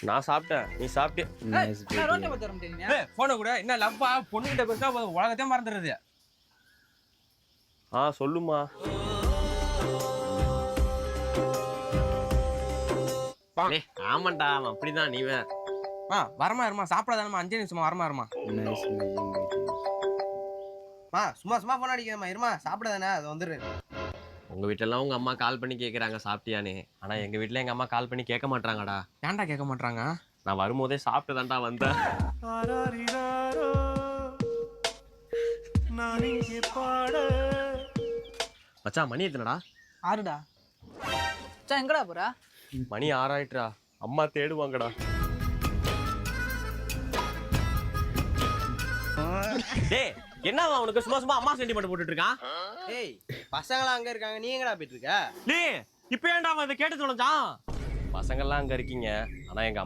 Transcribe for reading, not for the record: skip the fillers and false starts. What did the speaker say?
நான் சாப்பிட்டேன், நீ சாப்பிட்டே. ரோட்டை பத்தி வர முடியுங்க. போன கூட என்ன லவ்வா பொண்ணுகிட்ட பேசா உலகத்தையே மறந்துடுறது. சொல்லுமா. ஆமாண்டா, அவன் அப்படிதான். நீ வேற வரமா இருமா, சாப்பிடாதானமா, 5 நிமிஷமா வரமா இருமா. சும்மா சும்மா போன் அடிக்கிறமா, இருமா சாப்பிடாதானே அது வந்துரு. உங்க வீட்டுல உங்க அம்மா கால் பண்ணி கேக்குறாங்க சாப்பிட்டியான்னு. ஆனா எங்க வீட்டுல எங்க அம்மா கால் பண்ணி கேட்க மாட்டாங்கடா. ஏன்டா கேட்க மாட்டாங்க? நான் வரும்போதே சாப்பிட்டுதான்டா வந்தேன். மச்சான், மணி எத்தனடா? 6டா. மச்சான் எங்கடா போற? மணி 6 ஆயிட்டுடா. அம்மா தேடுவாங்கடா. டேய், என்னவா உனக்கு சும்மா சும்மா அம்மா சென்டிமெண்ட் போட்டுட்டு இருக்கான்? ஏய், பசங்களாம் அங்க இருக்காங்க, நீ எங்கடா போயிட்டு இருக்க? டேய், இப்போ ஏன்டா அவன் இதை கேட்டு தொலைஞ்சான்? பசங்கள்லாம் அங்க இருக்கீங்க, ஆனா எங்க